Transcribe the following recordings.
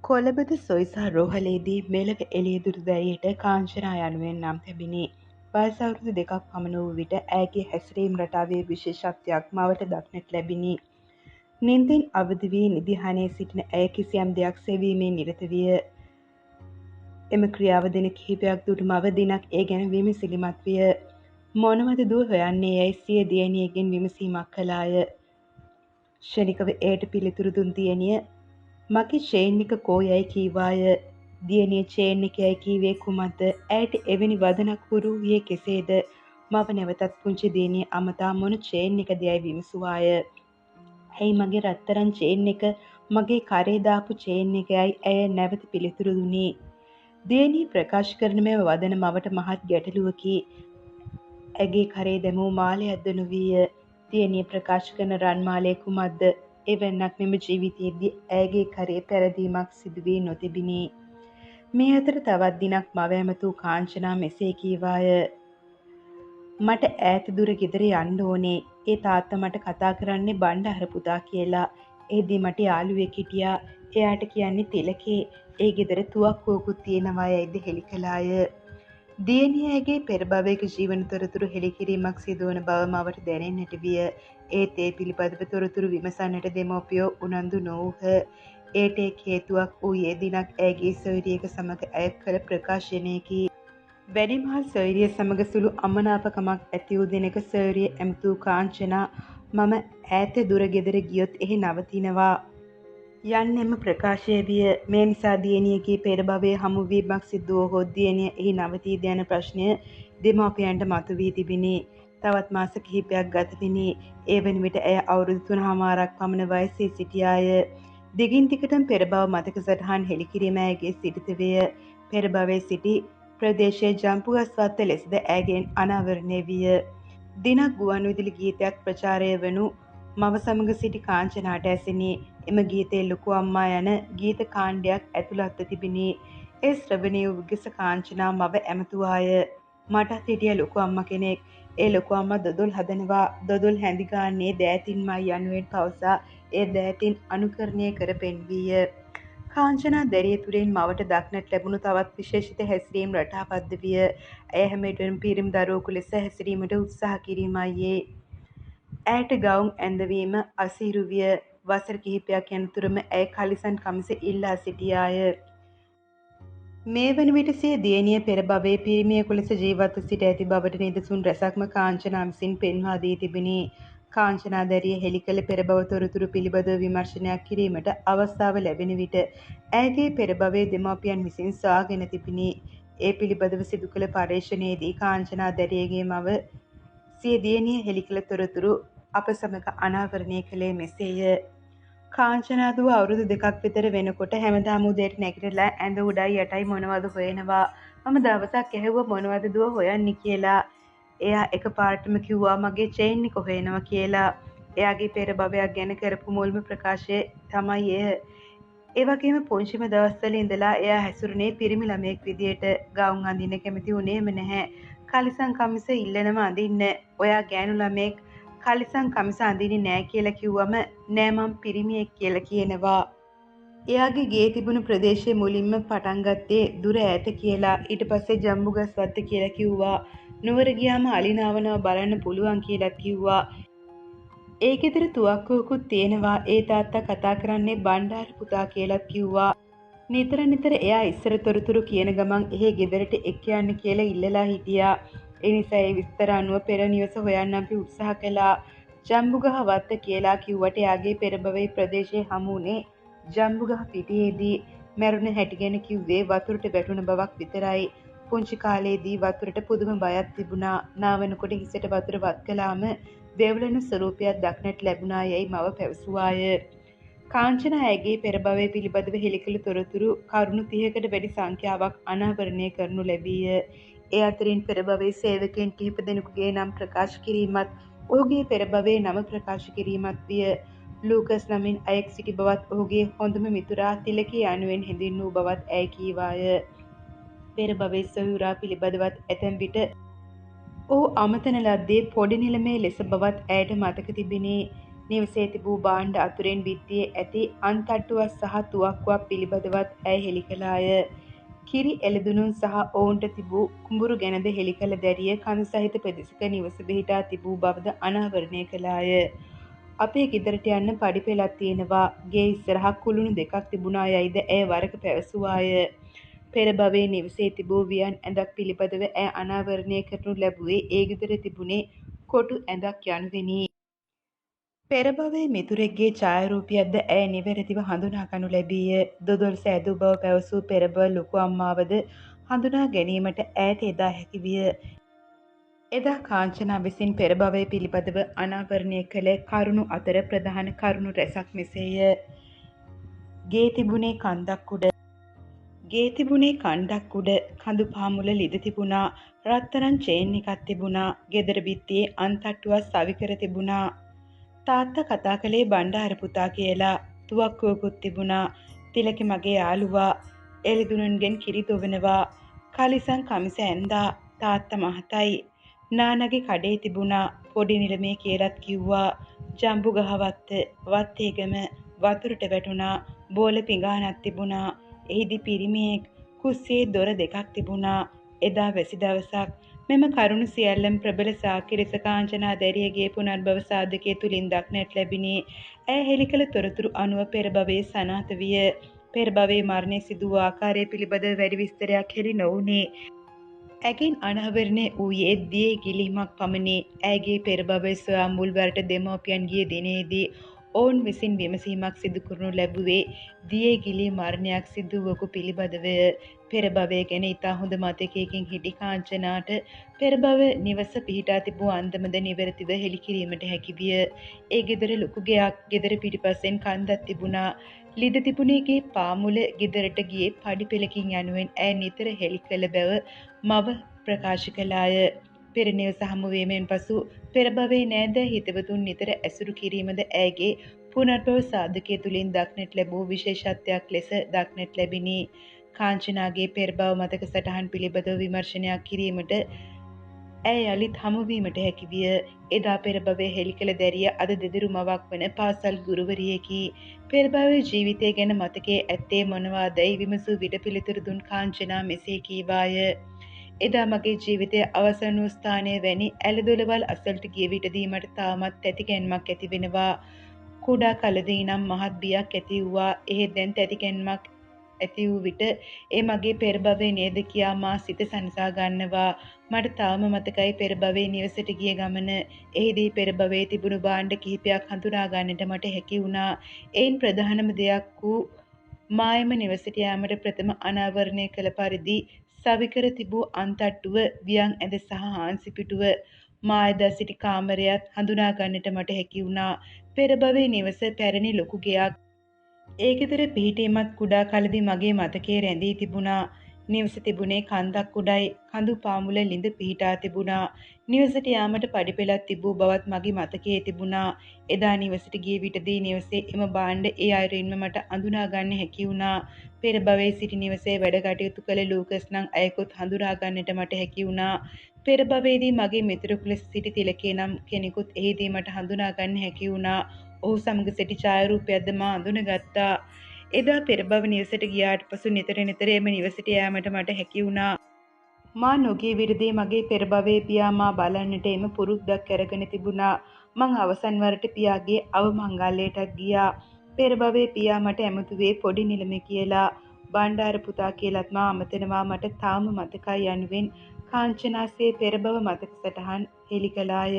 කොළඹද සොයිසා රෝහලේදී මෙලව එළියදුරුදැයියට කාංචනා යනුවෙන් නම් තැබිණි. වයස අවුරුදු 2ක් පමණ වූ විට ඇයගේ හැසිරීම් රටාවේ විශේෂත්වයක් මවට දක්නට ලැබිණි. නිින්දෙන් අවදි වී නිදිහනේ සිටින ඇය කිසියම් දෙයක් සෙවීමේ නිරත විය. එම ක්‍රියාව දින කිහිපයක් දුටු මව දිනක් ඒ ගැන විමසිලිමත් විය. මොනවද දුව හොයන්නේ යැයි සිය දියණියගෙන් විමසීමක් කළාය. ක්ෂණිකව එයට පිළිතුරු දුන් දියණිය මගේ චේන් එක කෝ යැයි කීවාය. දියණිය චේන් එක යැයි කීවේ කුමක්ද? ඇයට එවැනි වදනක් හුරු වූයේ කෙසේද? මව නැවතත් පුංචි දියණිය අමතා මොන චේන් එකද යැයි විමසුවාය. ඇයි මගේ රත්තරන් චේන් එක මගේ කරේ දාපු චේන් එක යැයි ඇය නැවත පිළිතුරු දුනි. දියණිය ප්‍රකාශ කරන මේ වදන මවට මහත් ගැටලුවකි. ඇගේ කරේ දැමූ මාලයක්ද නොවීය. දියණිය ප්‍රකාශ කරන රන් මාලය කුමක්ද? එවැන්නක් මෙම ජීවිතයේදී ඇයගේ කරේ පැරදීමක් සිදු වී නොතිබිණි. මේ අතර තවත් දිනක් මව ඇමතූ කාංචනා මෙසේ කීවාය. මට ඈත දුර ගෙදර යන්න ඕනේ. ඒ තාත්තා මට කතා කරන්නේ බණ්ඩාර පුතා කියලා. එහිදී මට යාළුවෙක් හිටියා. එයාට කියන්නේ තිලකේ. ඒ ගෙදර තුවක්කුවකුත් තියෙනවා යයිද හෙළි කළාය. දියණියගේ පෙර භවයක ජීවන තොරතුරු හෙළිකිරීමක් සිදුවන බව මවට දැනෙන්නට විය. ඒත් ඒ පිළිබඳව තොරතුරු විමසන්නට දෙමව්පියෝ උනන්දු නොවූහ. ඒට එක් හේතුවක් වූයේ දිනක් ඇයගේ සොයුරියක සමග ඇය කළ ප්‍රකාශනයකි. වැඩිමහල් සොයුරිය සමග සුළු අමනාපකමක් ඇති වූ දිනක සොයුරිය ඇමතූ කාංචනා මම ඈත දුර ගෙදර ගියොත් එහි නවතිනවා යන්නෙම ප්‍රකාශය විය. මේ නිසා දියණියගේ පෙර භවයේ හමුවීමක් සිදු වුවහොත් දියණිය එහි නවතීද යන ප්‍රශ්නය දෙමාපියන්ට මතුවී තිබිණි. තවත් මාස කිහිපයක් ගත විණි. ඒ වන විට ඇය අවුරුදු 3මාරක් පමණ වයසේ සිටියාය. දිගින් දිගටම පෙර භව මතක සටහන් හෙළිකිරීම ඇයගේ සිරිත විය. පෙර භවයේ සිටි ප්‍රදේශයේ ජම්පුගස්වත්ත ලෙසද ඇයගෙන් අනාවරණය විය. දිනක් ගුවන්විදුලි ගීතයක් ප්‍රචාරය වනු මව සමග සිටි කාංචනාට ඇසිණි. එම ගීතයේ ලොකු අම්මා යන ගීත කාණ්ඩයක් ඇතුළත්ව තිබිණි. ඒ ශ්‍රවණය වූ විගස කාංචනා මව ඇමතුවාය. මටත් හිටිය ලොකු අම්මා කෙනෙක්. ඒ ලොකු අම්මා දොදොල් හදනවා. දොදොල් හැඳි ගාන්නේ දෑතින්මයි යනුවෙන් පවසා ඒ දෑතින් අනුකරණය කර පෙන්වීය. කාංචනා දැරිය තුළින් මවට දක්නට ලැබුණු තවත් විශේෂිත හැසිරීම් රටාවක්ද විය. ඇය හැම විටම පිරිමි දරුවෙකු ලෙස හැසිරීමට උත්සාහ කිරීමයි. ඇයට ගවුම් ඇඳවීම අසීරු විය. වසර කිහිපයක් යනතුරුම ඇය කලිසම් කමිස ඉල්ලා සිටියාය. මේ වන විට සිය දියණිය පෙර භවයේ පිරිමියෙකු ලෙස ජීවත්ව සිට ඇති බවට නිදසුන් රැසක්ම කාංචනා විසින් පෙන්වා දී තිබිණි. කාංචනා දැරිය හෙළි කළ පෙර භව තොරතුරු පිළිබඳව විමර්ශනයක් කිරීමට අවස්ථාව ලැබෙන විට ඇයගේ පෙර භවයේ දෙමාපියන් විසින් සොයාගෙන තිබිණි. ඒ පිළිබඳව සිදු කළ පර්යේෂණයේදී කාංචනා දැරියගේ මව සිය දියණිය හෙළි කළ තොරතුරු අප සමග අනාවරණය කළේ මෙසේය. කාංචනා දුව අවුරුදු 2ක් විතර වෙනකොට හැමදාම උදේට නැගිටලා ඇඳ උඩයි යටයි මොනවද හොයනවා. මම දවසක් ඇහුවා මොනවද දුව හොයන්නේ කියලා. එයා එකපාරටම කිව්වා මගේ චේන් එක හොයනවා කියලා. එයාගේ පෙර භවයක් ගැන කරපු මුල්ම ප්‍රකාශය තමයි එය. ඒ වගේම පුංචිම දවස්වල ඉඳලා එයා හැසිරුනේ පිරිමි ළමයෙක් විදියට. ගවුම් අඳින්න කැමති වුණේම නැහැ. කලිසම් කමිස ඉල්ලනම අඳින්න. ඔයා ගෑනු ළමයෙක් කලිසම් කමිස අඳින්නේ නෑ කියලා කිව්වම නෑ මං පිරිමියෙක් කියලා කියනවා. එයාගේ ගේ තිබුණු ප්‍රදේශයේ මුලින්ම පටන් ගත්තේ දුර ඈත කියලා. ඊට පස්සේ ජම්බුගස්වත්ත කියලා කිව්වා. නුවර ගියාම අලිනාවනව බලන්න පුළුවන් කියලාත් කිව්වා. ඒ ගෙදර තුවක්කුවකුත් තියෙනවා. ඒ තාත්තා කතා කරන්නේ බණ්ඩාර පුතා කියලාත් කිව්වා. නිතර නිතර එයා ඉස්සර තොරතුරු කියන ගමන් එහේ ගෙදරට එක් යන්න කියලා ඉල්ලලා හිටියා. ඒ නිසා ඒ විස්තර අනුව පෙර නිවස හොයන්න අපි උත්සාහ කළා. ජම්බුගහ වත්ත කියලා කිව්වට එයාගේ පෙර භවයේ ප්‍රදේශයේ හමු වුණේ ජම්බුගහ පිටියේදී. මැරුණ හැටි ගැන කිව්වේ වතුරට වැටුණ බවක් විතරයි. පුංචි කාලේදී වතුරට පුදුම බයක් තිබුණා. නාවනකොට හිසට වතුර වත් කළාම වේවුලන ස්වරූපයක් දක්නට ලැබුණා යයි මව පැවසුවාය. කාංචනා ඇගේ පෙර භවයේ පිළිබඳව හෙළි කළ තොරතුරු කරුණු 30කට වැඩි සංඛ්‍යාවක් අනාවරණය කරනු ලැබීය. ඒ අතරින් පෙර භවයේ සේවකයන් කිහිප දෙනෙකුගේ නම් ප්‍රකාශ කිරීමත් ඔහුගේ පෙර භවයේ නම ප්‍රකාශ කිරීමත් විය. ලූකස් නමින් අයෙක් සිටි බවත් ඔහුගේ හොඳම මිතුරා තිලකී යනුවෙන් හැඳින්වූ බවත් ඇය කීවාය. පෙර භවයේ සොයුරා පිළිබඳවත් ඇතැම් විට ඔහු අමතන ලද්දේ පොඩි නිලමේ ලෙස බවත් ඇයට මතක තිබිණි. නිවසේ තිබූ භාණ්ඩ අතුරෙන් බිත්තියේ ඇති අන්තට්ටුවක් සහ තුවක්කුවක් පිළිබඳවත් ඇය හෙළි කළාය. කිරි එළදෙනුන් සහ ඔවුන්ට තිබූ කුඹුරු ගැනද හෙළි කළ දැරිය කඳු සහිත පෙදෙසක නිවස පිහිටා තිබූ බවද අනාවරණය කළාය. අපේ ගෙදරට යන්න පඩිපෙළක් තියෙනවා. ගේ ඉස්සරහා කුළුණු දෙකක් තිබුණා යයිද ඇය වරක පැවසුවාය. පෙර භවයේ නිවසේ තිබූ වියන් ඇඳක් පිළිබඳව ඇය අනාවරණය කරනු ලැබුවේ ඒ ගෙදර තිබුණේ කොටු ඇඳක් යනුවෙනි. පෙර භවයේ මිතුරෙක්ගේ ඡායාරූපයක්ද ඇය නිවැරදිව හඳුනා ගනු ලැබීය. දොදොල්ස ඇදූ බව පැවසූ පෙර භව ලොකු අම්මාවද හඳුනා ගැනීමට ඇයට එදා හැකි විය. එදා කාංචනා විසින් පෙර භවය පිළිබඳව අනාවරණය කළ කරුණු අතර ප්‍රධාන කරුණු රැසක් මෙසේය. ගේ තිබුණේ කන්දක් උඩ. ගේ තිබුණේ කණ්ඩක් උඩ. කඳු පාමුල ලිද තිබුණා. රත්තරන් චේන් එකක් තිබුණා. ගෙදර බිත්තියේ අන්තට්ටුවක් සවි කර තිබුණා. තාත්තා කතා කළේ බණ්ඩාර පුතා කියලා. තුවක්කුවකුත් තිබුණා. තිලකි මගේ යාළුවා. එළිදුනුන්ගෙන් කිරි දොවනවා. කලිසම් කමිස ඇන්දා. තාත්තා මහතයි. නානගේ කඩේ තිබුණා. පොඩි නිලමේ කියලත් කිව්වා. ජම්බු ගහවත්ත වත්තේගම වතුරට වැටුණා. බෝල පිඟානක් තිබුණා. එහිදි පිරිමියෙක්. කුස්සියේ දොර දෙකක් තිබුණා. එදා වැසි දවසක්. මෙම කරුණු සියල්ලම ප්‍රබල සාක්ෂි ලෙස කාංචනා දැරියගේ පුනර්භව සාධකයේ තුලින් දක්නට ලැබිණි. ඇය හෙළි කළ තොරතුරු අනුව පෙර භවයේ සනාථ විය. පෙර භවයේ මරණය සිදු වූ ආකාරය පිළිබඳව වැඩි විස්තරයක් හෙළි නොවුණි. ඇගෙන් අනාවරණය වූයේ දියේ ගිලීමක් පමණි. ඇයගේ පෙර භවයේ සොයා මුල්වරට දෙමව්පියන් ගිය දිනේදී ඔවුන් විසින් විමසීමක් සිදු කරනු ලැබුවේ දියේ ගිලී මරණයක් සිදු වූ පිළිබඳවය. පෙර භවය ගැන ඉතා හොඳ මතකයකින් හිටි කාංචනාට පෙර භව නිවස පිහිටා තිබූ අන්දමද නිවැරදිව හෙළි කිරීමට හැකි විය. ඒ ගෙදර ලොකු ගෙයක්. ගෙදර පිටිපස්සෙන් කන්දක් තිබුණා. ලිද තිබුණේගේ පාමුල ගෙදරට ගියේ පඩිපෙළකින් යනුවෙන් ඇය නිතර හෙළි කළ බව මව ප්‍රකාශ කළාය. පෙර නිවස හමුවීමෙන් පසු පෙර භවයේ නෑදෑ හිතවතුන් නිතර ඇසුරු කිරීමද ඇයගේ පුනර්භව සාධකය තුලින් දක්නට ලැබූ විශේෂත්වයක් ලෙස දක්නට ලැබිණි. කාංචනාගේ පෙර භව මතක සටහන් පිළිබඳව විමර්ශනයක් කිරීමට ඇය යළිත් හමුවීමට හැකි විය. එදා පෙර භවයේ හෙළි කළ දැරිය අද දෙදරු මවක් වන පාසල් ගුරුවරියකි. පෙර භවයේ ජීවිතය ගැන මතකයේ ඇත්තේ මොනවාදැයි විමසූ විට පිළිතුරු දුන් කාංචනා මෙසේ කීවාය. එදා මගේ ජීවිතයේ අවසන් වූ ස්ථානය වැනි ඇලදොලවල් අසලට ගිය විටදී මට තාමත් තැතිගැන්මක් ඇති වෙනවා. කුඩා කලදී නම් මහත් බියක් ඇති වූවා. එහෙත් දැන් තැතිගැන්මක් ඇති වූ විට ඒ මගේ පෙර භවයේ නේද කියා මා සිත සනසා ගන්නවා. මට තාම මතකයි පෙර භවයේ නිවසට ගිය ගමන. එහිදී පෙර භවයේ තිබුණු භාණ්ඩ කිහිපයක් හඳුනා ගන්නට මට හැකි වුණා. එයින් ප්‍රධානම දෙයක් වූ මායම නිවසට යාමට ප්‍රථම අනාවරණය කළ පරිදි සවිකර තිබූ අන්තට්ටුව, වියන් ඇඳ සහ හාන්සි පිටුව, මායදා සිටි කාමරයත් හඳුනා ගන්නට මට හැකි වුණා. පෙර භවයේ නිවස පැරණි ලොකු ගෙයක්. ඒ ගෙදර පිහිටීමත් කුඩා කලදී මගේ මතකයේ රැඳී තිබුණා. නිවස තිබුණේ කන්දක් උඩයි. කඳු පාමුල ළිඳ පිහිටා තිබුණා. නිවසට යාමට පඩිපෙළක් තිබූ බවත් මගේ මතකයේ තිබුණා. එදා නිවසට ගිය විටදී නිවසේ එම භාණ්ඩ ඒ අයුරින්ම මට අඳුනා ගන්න හැකි වුණා. පෙර භවයේ සිටි නිවසේ වැඩ කටයුතු කළ ලූකස් නම් අයෙකුත් හඳුනා ගන්නට මට හැකි වුණා. පෙර භවයේදී මගේ මිතුරෙකු ලෙස සිටි තිලකේ නම් කෙනෙකුත් එහිදී මට හඳුනා ගන්න හැකි වුණා. ඔහු සමග සිටි ඡායාරූපයක්ද මා අඳුනගත්තා. එදා පෙර භව නිවසට ගියාට පසු නිතර එම නිවසට යෑමට මට හැකි වුණා. මා නොගිය විටදී මගේ පෙර භවයේ පියා මා බලන්නට එම පුරුද්දක් කරගෙන තිබුණා. මං අවසන් වරට පියාගේ අවමංගල්‍යයටත් ගියා. පෙර භවයේ පියා මට ඇමතුවේ පොඩි නිලමේ කියලා. බණ්ඩාර පුතා කියලත් මා අමතනවා මට තාම මතකයි යනුවෙන් කාංචනාසේ පෙර භව මතක සටහන් හෙළි කළාය.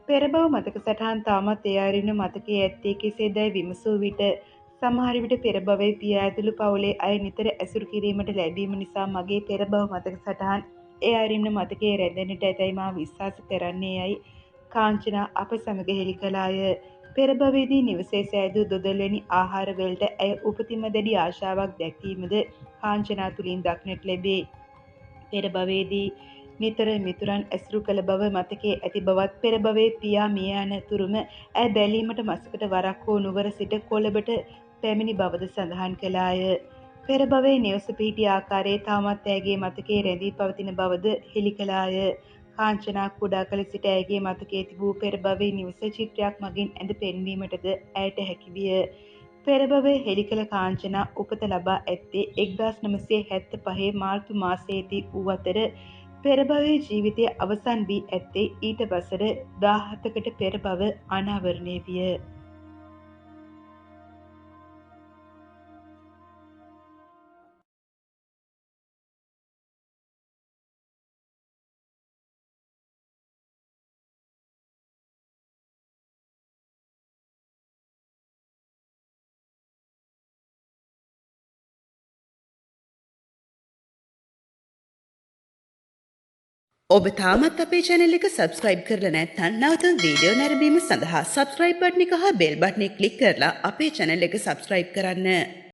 පෙර භව මතක සටහන් තාමත් ඒ අයුරින්ම මතකයේ ඇත්තේ කෙසේදැයි විමසූ විට සමහර විට පෙර භවයේ පියා ඇතුළු පවුලේ අය නිතර ඇසුරු කිරීමට ලැබීම නිසා මගේ පෙර භව මතක සටහන් ඒ අයුරින්ම මතකයේ රැඳෙන්නට ඇතැයි මා විශ්වාස කරන්නේ යයි කාංචනා අප සමග හෙළි කළාය. පෙර භවයේදී නිවසේ සෑදූ දොදොල්වැනි ආහාර වලට ඇය උපතින්ම දැඩි ආශාවක් දැක්වීමද කාංචනා තුලින් දක්නට ලැබේ. පෙර භවයේදී නිතර මිතුරන් ඇසුරු කළ බව මතකයේ ඇති බවත් පෙර භවයේ පියා මිය යන තුරුම ඇය බැලීමට මසකට වරක් හෝ නුවර සිට කොළඹට පැමිණි බවද සඳහන් කළාය. පෙර භවයේ නිවස පිහිටි ආකාරයේ තාමත් ඇයගේ මතකයේ රැඳී පවතින බවද හෙළි කළාය. කාංචනා කුඩා කල සිට ඇගේ මතකයේ තිබූ පෙර භවයේ නිවස චිත්‍රයක් මගින් ඇඳ පෙන්වීමටද ඇයට හැකි විය. පෙර භවයේ හෙළි කළ කාංචනා උපත ලබා ඇත්තේ 1975 මාර්තු මාසයේදී වූ අතර පෙර භවයේ ජීවිතය අවසන් වී ඇත්තේ ඊට වසර 17කට පෙර බව අනාවරණය විය. ඔබ තාමත් අපේ channel එක subscribe කරලා නැත්නම් නැවතම වීඩියෝ නැරඹීම සඳහා subscribe බටන් එක හා bell බටන් එක click කරලා අපේ channel එක subscribe කරන්න.